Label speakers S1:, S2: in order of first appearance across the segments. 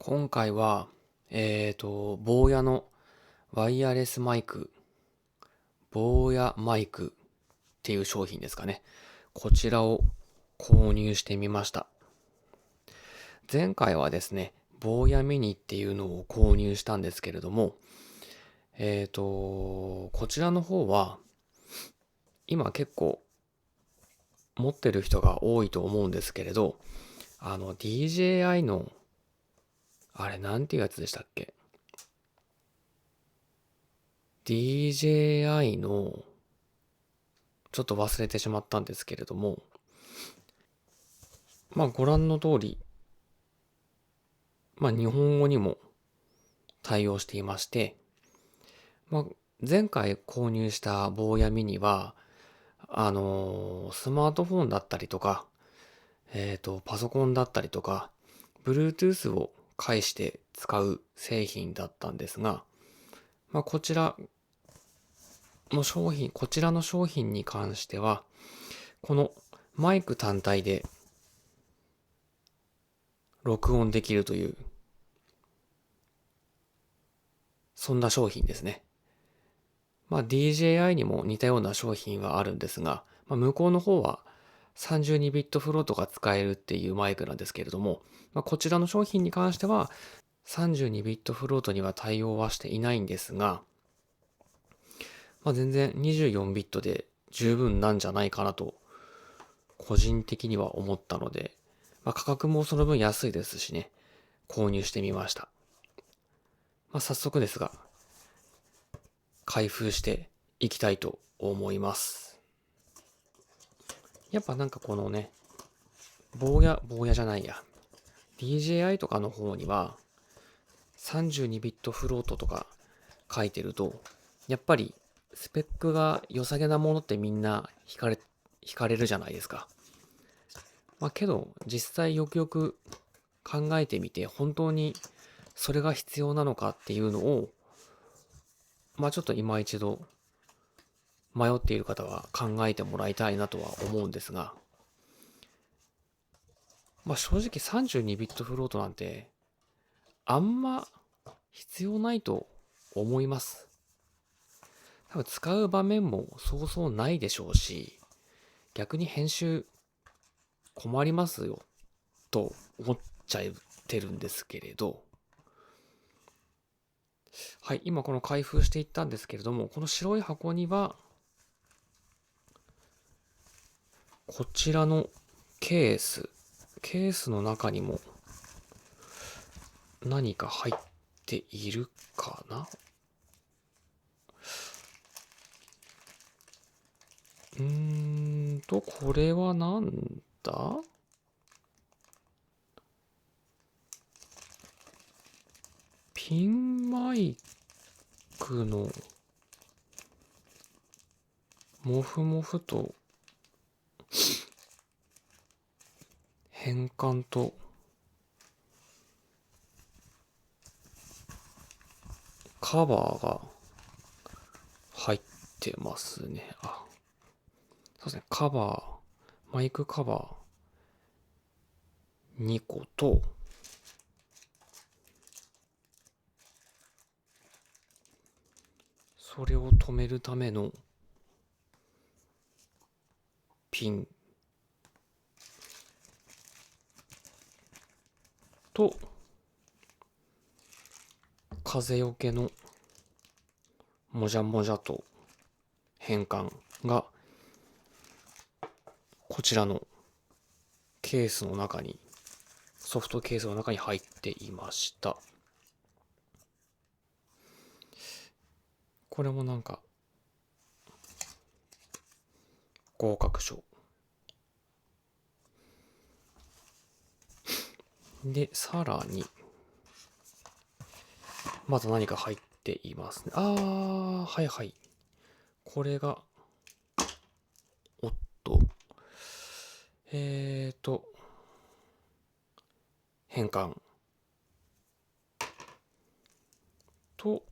S1: 今回は、坊やのワイヤレスマイク、坊やマイクっていう商品ですかね。こちらを購入してみました。前回はですね、坊やミニっていうのを購入したんですけれども、こちらの方は、今結構持ってる人が多いと思うんですけれど、DJI の、あれなんていうやつでしたっけ？ DJI の、ちょっと忘れてしまったんですけれども、ご覧の通り、日本語にも対応していまして、まあ、前回購入した坊やミニは、スマートフォンだったりとか、パソコンだったりとか、Bluetooth を介して使う製品だったんですが、こちらの商品に関しては、このマイク単体で録音できるという、そんな商品ですね。DJI にも似たような商品はあるんですが、向こうの方は32ビットフロートが使えるっていうマイクなんですけれども、こちらの商品に関しては32ビットフロートには対応はしていないんですが、全然24ビットで十分なんじゃないかなと個人的には思ったので、価格もその分安いですしね、購入してみました。早速ですが、開封していきたいと思います。やっぱなんかこのね、坊やじゃないや。DJI とかの方には32ビットフロートとか書いてると、やっぱりスペックが良さげなものってみんな惹かれるじゃないですか。けど実際よくよく考えてみて本当にそれが必要なのかっていうのを、ちょっと今一度迷っている方は考えてもらいたいなとは思うんですが、正直32ビットフロートなんてあんま必要ないと思います。多分使う場面もそうそうないでしょうし、逆に編集困りますよと思っちゃってるんですけれど、はい、今この開封していったんですけれども、この白い箱には、こちらのケースの中にも何か入っているかな。これはなんだ？ピンマイクのモフモフと変換とカバーが入ってますね。そうですね。マイクカバー2個と、それを止めるためのピンと、風よけのもじゃもじゃと変換がこちらのケースの中に、ソフトケースの中に入っていました。これもなんか合格賞で、さらにまだ何か入っていますね。はいはい。これが、おっと、えーと、変換と、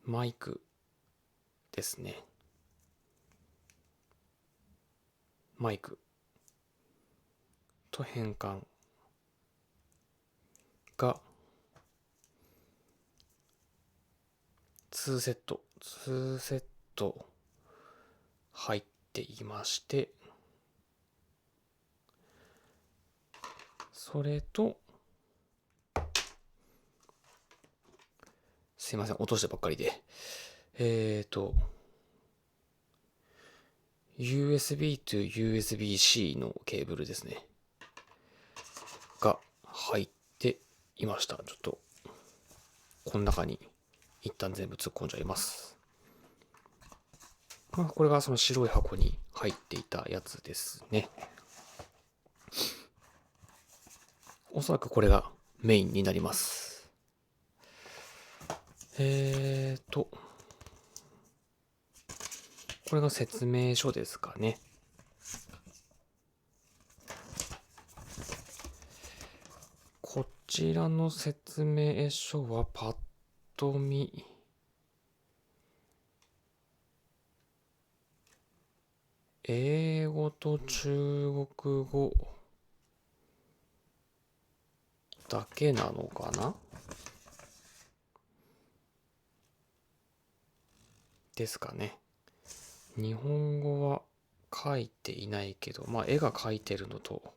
S1: マイクですね。マイクと変換が2セット入っていまして、それと、すいません、落としてばっかりで。USB to USB-C のケーブルですね。が入っていました。ちょっと、この中に一旦全部突っ込んじゃいます。これがその白い箱に入っていたやつですね。おそらくこれがメインになります。これが説明書ですかね。こちらの説明書はパッと見、英語と中国語だけなのかなですかね。日本語は書いていないけど、絵が書いてるのと、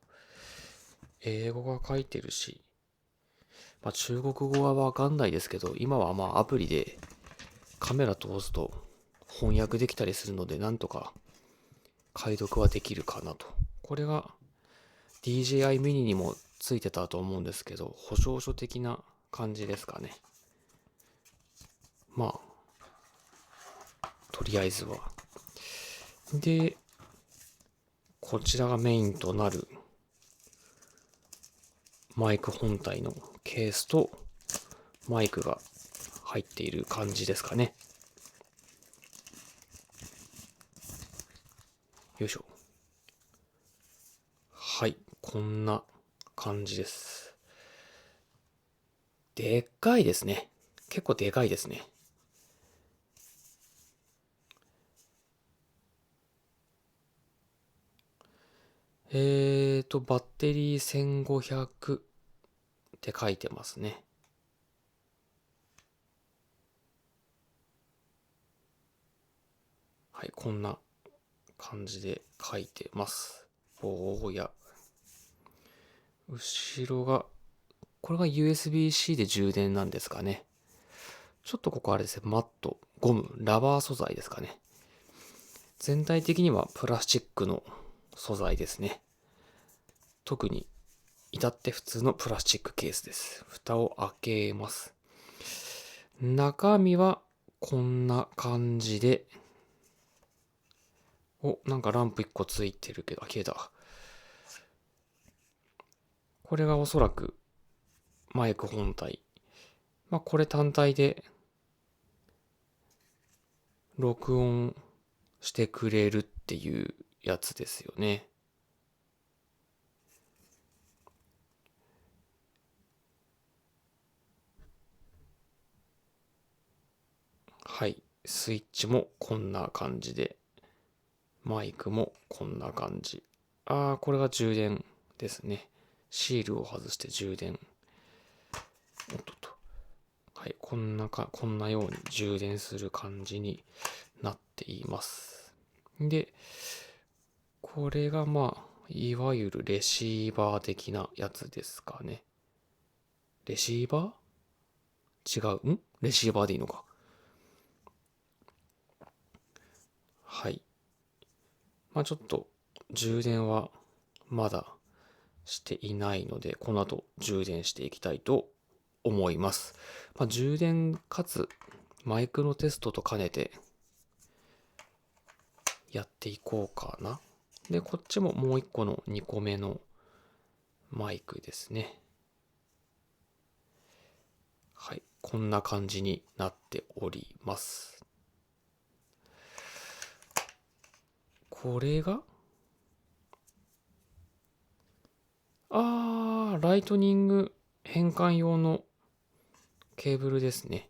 S1: 英語が書いてるし、中国語はわかんないですけど、今はアプリでカメラ通すと翻訳できたりするので、なんとか解読はできるかなと。これが DJI mini にもついてたと思うんですけど、保証書的な感じですかね。とりあえずは。で、こちらがメインとなるマイク本体のケースとマイクが入っている感じですかね。よいしょ。はい、こんな感じです。でっかいですね。結構でかいですね。バッテリー1500って書いてますね。はい、こんな感じで書いてます。おーや。後ろが、これが USB-C で充電なんですかね。ちょっとここあれですね、マット、ゴム、ラバー素材ですかね。全体的にはプラスチックの素材ですね。特に至って普通のプラスチックケースです。蓋を開けます。中身はこんな感じで、なんかランプ1個ついてるけど、消えた。これがおそらくマイク本体。これ単体で録音してくれるっていうやつですよね。はい。スイッチもこんな感じで、マイクもこんな感じ。これが充電ですね。シールを外して充電。はい、こんなように充電する感じになっています。で、これがいわゆるレシーバー的なやつですかね。レシーバー違う。レシーバーでいいのか。はい。ちょっと充電はまだしていないので、この後充電していきたいと思います。充電かつマイクのテストと兼ねてやっていこうかな。で、こっちももう一個の2個目のマイクですね。はい。こんな感じになっております。これがライトニング変換用のケーブルですね。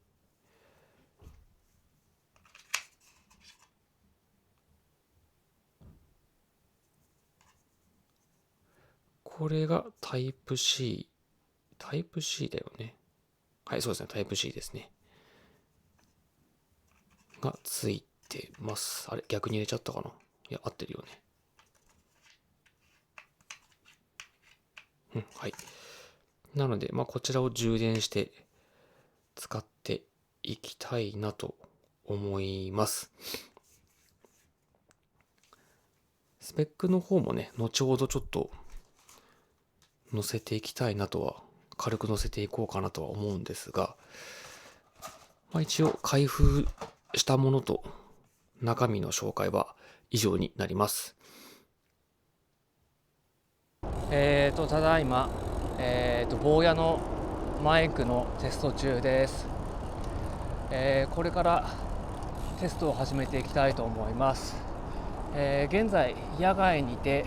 S1: これがタイプ C。タイプ C だよね。はい、そうですね。タイプ C ですね。がついてます。あれ、逆に入れちゃったかな。いや、合ってるよね。うん、はい。なので、こちらを充電して使っていきたいなと思います。スペックの方もね、後ほどちょっと載せていきたいなとは、軽く載せていこうかなとは思うんですが、一応開封したものと中身の紹介は以上になります。
S2: ただいま、坊やのマイクのテスト中です。これからテストを始めていきたいと思います。現在野外にて、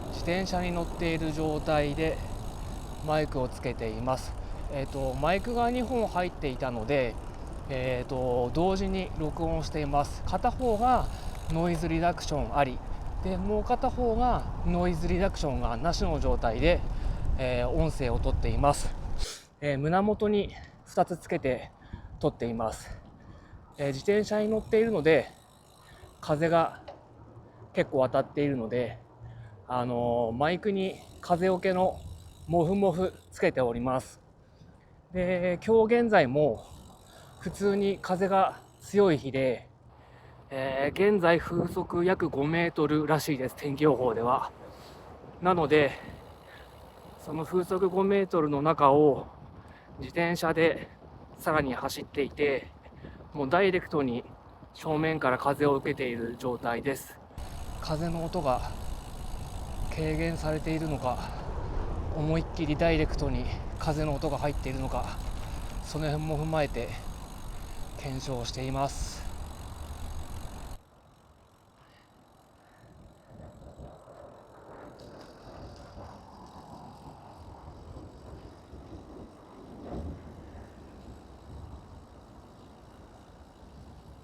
S2: 自転車に乗っている状態でマイクをつけています。マイクが2本入っていたので、同時に録音しています。片方がノイズリダクションありで、もう片方がノイズリダクションがなしの状態で、音声をとっています。胸元に2つつけて撮っています。自転車に乗っているので風が結構当たっているので、マイクに風よけのモフモフつけております。で、今日現在も普通に風が強い日で、現在風速約5メートルらしいです、天気予報では。なのでその風速5メートルの中を自転車でさらに走っていて、もうダイレクトに正面から風を受けている状態です。風の音が軽減されているのか、思いっきりダイレクトに風の音が入っているのか、その辺も踏まえて検証しています。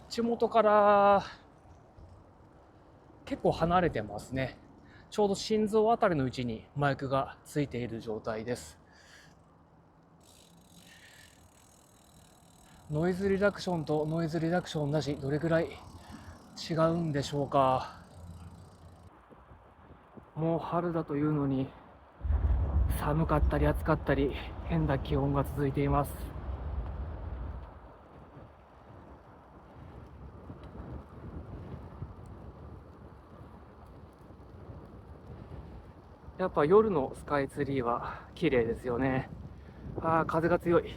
S2: 口元から結構離れてますね。ちょうど心臓あたりの位置にマイクがついている状態です。ノイズリダクションとノイズリダクションなし、どれぐらい違うんでしょうか。もう春だというのに寒かったり暑かったり変な気温が続いています。やっぱ夜のスカイツリーは綺麗ですよね。風が強い。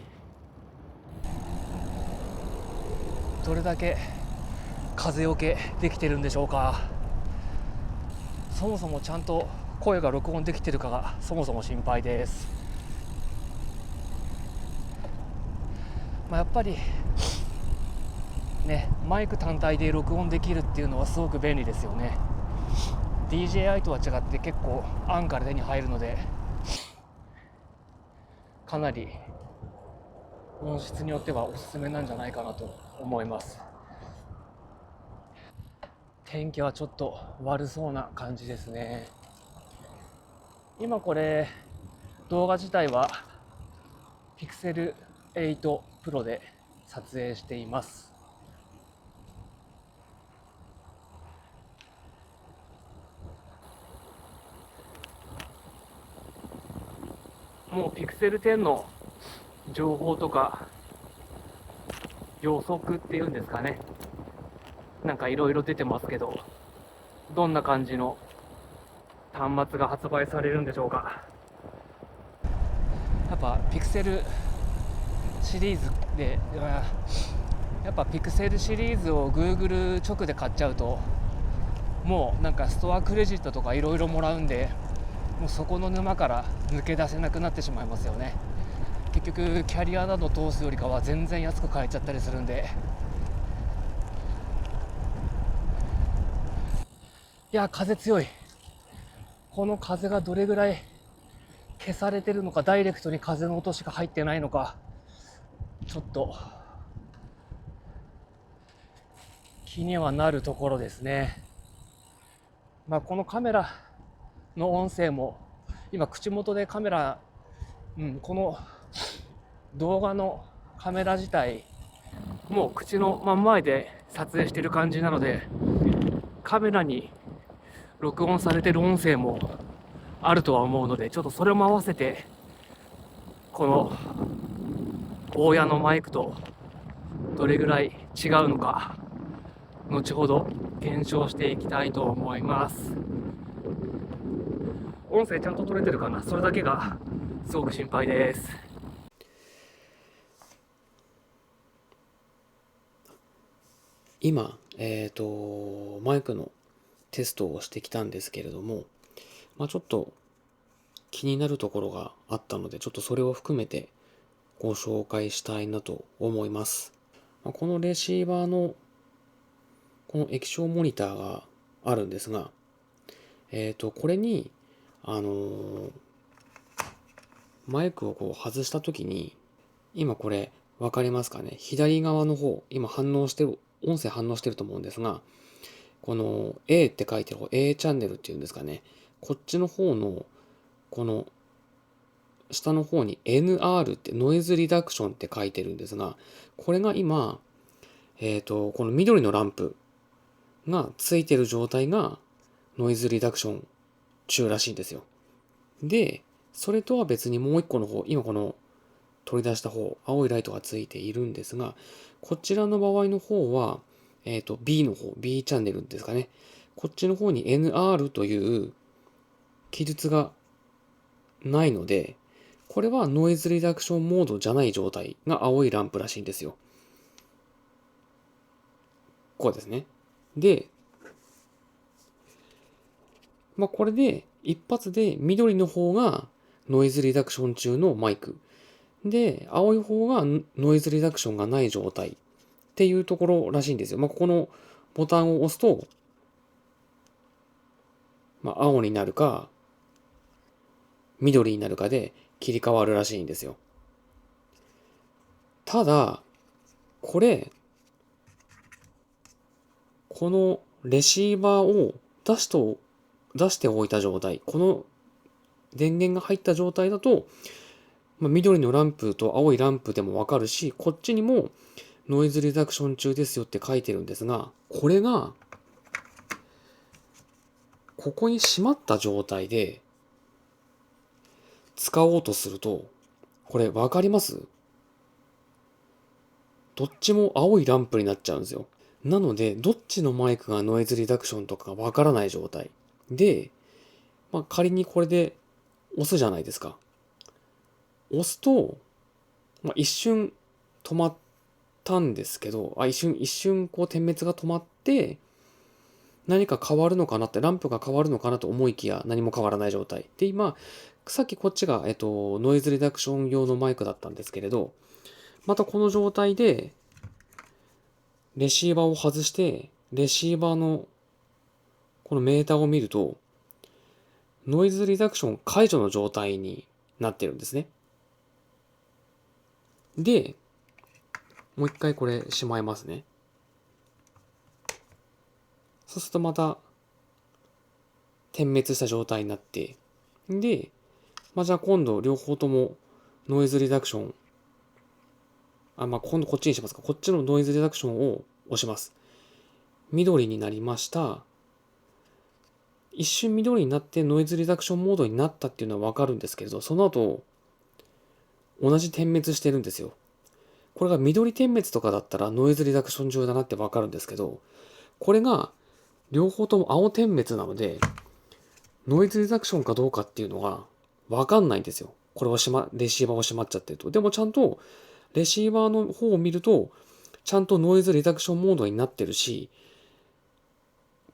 S2: どれだけ風よけできてるんでしょうか。そもそもちゃんと声が録音できてるかがそもそも心配です。やっぱりね、マイク単体で録音できるっていうのはすごく便利ですよね。 DJI とは違って結構安価で手に入るので、かなり音質によってはおすすめなんじゃないかなと思います。天気はちょっと悪そうな感じですね。今これ動画自体は Pixel 8 Pro で撮影しています。もう Pixel 10の情報とか予測っていうんですかね、なんかいろいろ出てますけど、どんな感じの端末が発売されるんでしょうか。やっぱ Pixel シリーズで、やっぱ Pixel シリーズを Google 直で買っちゃうと、もうなんかストアクレジットとかいろいろもらうんで、もうそこの沼から抜け出せなくなってしまいますよね。結局キャリアなど通すよりかは全然安く買えちゃったりするんで。いや、風強い。この風がどれぐらい消されてるのか、ダイレクトに風の音しか入ってないのか、ちょっと気にはなるところですね。このカメラの音声も今口元でカメラ、この動画のカメラ自体もう口の真ん前で撮影している感じなので、カメラに録音されている音声もあるとは思うので、ちょっとそれも合わせてこの大家のマイクとどれぐらい違うのか後ほど検証していきたいと思います。音声ちゃんと取れてるかな、それだけがすごく心配です。
S1: 今、マイクのテストをしてきたんですけれども、ちょっと気になるところがあったので、ちょっとそれを含めてご紹介したいなと思います。このレシーバーのこの液晶モニターがあるんですが、これに、マイクをこう外したときに、今これ分かりますかね？左側の方、今音声反応してると思うんですが、この A って書いてる方、A チャンネルっていうんですかね。こっちの方の、この下の方に NR ってノイズリダクションって書いてるんですが、これが今、この緑のランプがついてる状態がノイズリダクション中らしいんですよ。で、それとは別にもう一個の方、今この取り出した方、青いライトがついているんですが、こちらの場合の方は、B の方、B チャンネルですかね。こっちの方に NR という記述がないので、これはノイズリダクションモードじゃない状態が青いランプらしいんですよ。こうですね。で、これで一発で緑の方がノイズリダクション中のマイク。で、青い方がノイズリダクションがない状態っていうところらしいんですよ。ここのボタンを押すと、青になるか、緑になるかで切り替わるらしいんですよ。ただ、このレシーバーを出しておいた状態、この電源が入った状態だと、緑のランプと青いランプでもわかるし、こっちにもノイズリダクション中ですよって書いてるんですが、これが、ここに閉まった状態で使おうとすると、これわかります？どっちも青いランプになっちゃうんですよ。なので、どっちのマイクがノイズリダクションとかがわからない状態で、仮にこれで押すじゃないですか。押すと、一瞬止まったんですけど、一瞬こう点滅が止まって、何か変わるのかなって、ランプが変わるのかなと思いきや何も変わらない状態。で、今、さっきこっちが、ノイズリダクション用のマイクだったんですけれど、またこの状態で、レシーバーを外して、レシーバーのこのメーターを見ると、ノイズリダクション解除の状態になってるんですね。で、もう一回これしまいますね。そうするとまた点滅した状態になって、で、じゃあ今度両方ともノイズリダクション、今度こっちにしますか。こっちのノイズリダクションを押します。緑になりました。一瞬緑になってノイズリダクションモードになったっていうのはわかるんですけれど、その後、同じ点滅してるんですよ。これが緑点滅とかだったらノイズリダクション中だなってわかるんですけど、これが両方とも青点滅なので、ノイズリダクションかどうかっていうのがわかんないんですよ。これをレシーバーを閉まっちゃってると。でもちゃんとレシーバーの方を見ると、ちゃんとノイズリダクションモードになってるし、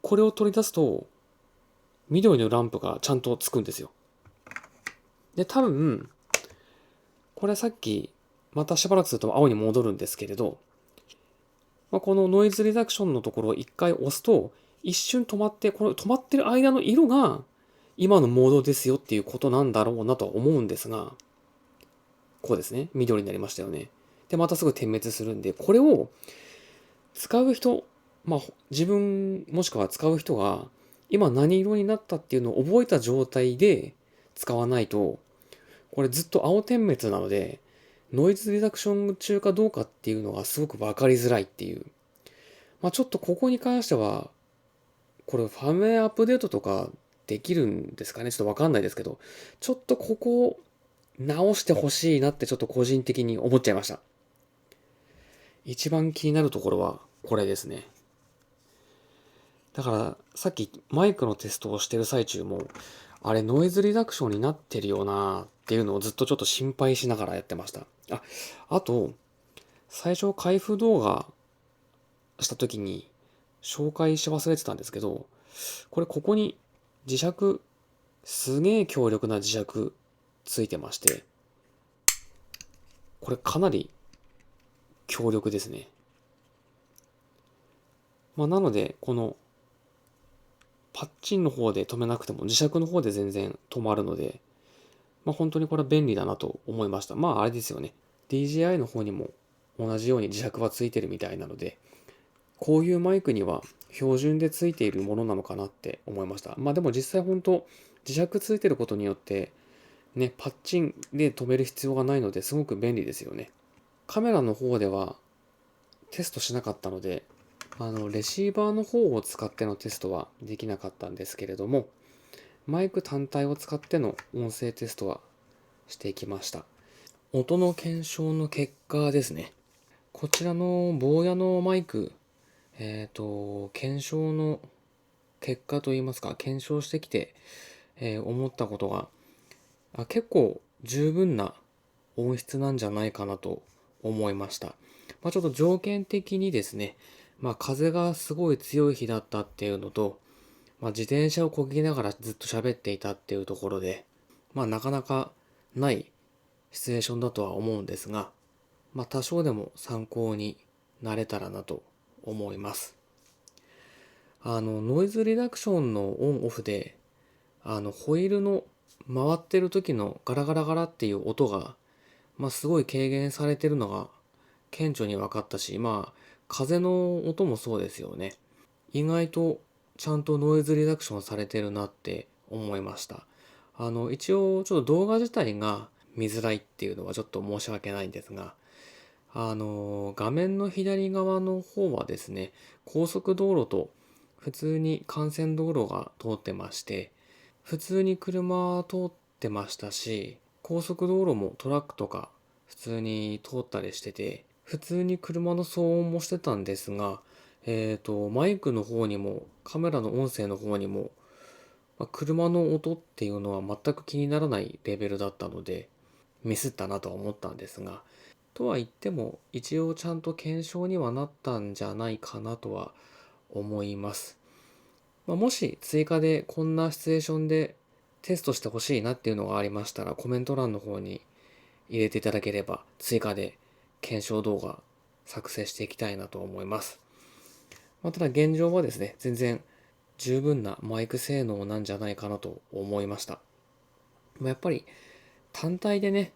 S1: これを取り出すと、緑のランプがちゃんとつくんですよ。で、多分、これさっき、またしばらくすると青に戻るんですけれど、このノイズリダクションのところを一回押すと、一瞬止まって、この止まってる間の色が今のモードですよっていうことなんだろうなとは思うんですが、こうですね。緑になりましたよね。で、またすぐ点滅するんで、これを使う人、自分もしくは使う人が今何色になったっていうのを覚えた状態で使わないと、これずっと青点滅なので、ノイズリダクション中かどうかっていうのがすごくわかりづらいっていう。ちょっとここに関しては、これファームウェアアップデートとかできるんですかね、ちょっとわかんないですけど、ちょっとここを直してほしいなってちょっと個人的に思っちゃいました。一番気になるところはこれですね。だからさっきマイクのテストをしてる最中も、あれノイズリダクションになってるよなっていうのをずっとちょっと心配しながらやってました。あと、最初開封動画した時に紹介し忘れてたんですけど、ここに磁石、すげえ強力な磁石ついてまして、これかなり強力ですね。なので、このパッチンの方で止めなくても磁石の方で全然止まるので、本当にこれは便利だなと思いました。あれですよね。DJI の方にも同じように磁石はついてるみたいなので、こういうマイクには標準でついているものなのかなって思いました。でも実際本当磁石ついてることによってね、パッチンで止める必要がないのですごく便利ですよね。カメラの方ではテストしなかったので、レシーバーの方を使ってのテストはできなかったんですけれども、マイク単体を使っての音声テストはしていきました。音の検証の結果ですね。こちらの坊やのマイク、検証の結果といいますか、検証してきて、思ったことが、結構十分な音質なんじゃないかなと思いました。ちょっと条件的にですね、風がすごい強い日だったっていうのと、自転車を漕ぎながらずっと喋っていたっていうところで、なかなかないシチュエーションだとは思うんですが、多少でも参考になれたらなと思います。ノイズリダクションのオンオフで、ホイールの回ってる時のガラガラガラっていう音が、すごい軽減されてるのが顕著に分かったし、風の音もそうですよね。意外とちゃんとノイズリダクションされてるなって思いました。一応ちょっと動画自体が見づらいっていうのはちょっと申し訳ないんですが、画面の左側の方はですね、高速道路と普通に幹線道路が通ってまして、普通に車通ってましたし、高速道路もトラックとか普通に通ったりしてて、普通に車の騒音もしてたんですが、マイクの方にもカメラの音声の方にも、車の音っていうのは全く気にならないレベルだったので、ミスったなとは思ったんですが、とは言っても一応ちゃんと検証にはなったんじゃないかなとは思います。もし追加でこんなシチュエーションでテストしてほしいなっていうのがありましたら、コメント欄の方に入れていただければ追加で検証動画作成していきたいなと思います。ただ現状はですね、全然十分なマイク性能なんじゃないかなと思いました。やっぱり単体でね、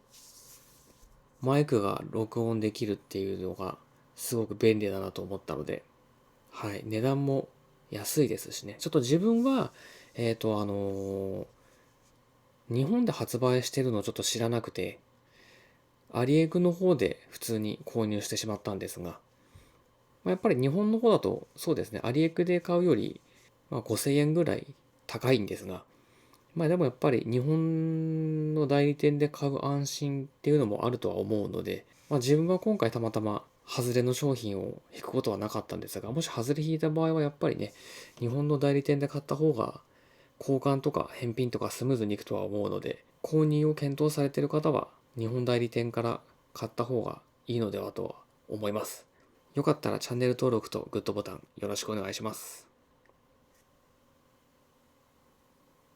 S1: マイクが録音できるっていうのがすごく便利だなと思ったので、はい、値段も安いですしね。ちょっと自分は、日本で発売してるのをちょっと知らなくて、アリエクの方で普通に購入してしまったんですが、やっぱり日本の方だとそうですね、アリエクで買うより、5000円ぐらい高いんですが、でもやっぱり日本の代理店で買う安心っていうのもあるとは思うので、自分は今回たまたま外れの商品を引くことはなかったんですが、もし外れ引いた場合はやっぱりね、日本の代理店で買った方が交換とか返品とかスムーズにいくとは思うので、購入を検討されている方は日本代理店から買った方がいいのではとは思います。よかったらチャンネル登録とグッドボタンよろしくお願いします。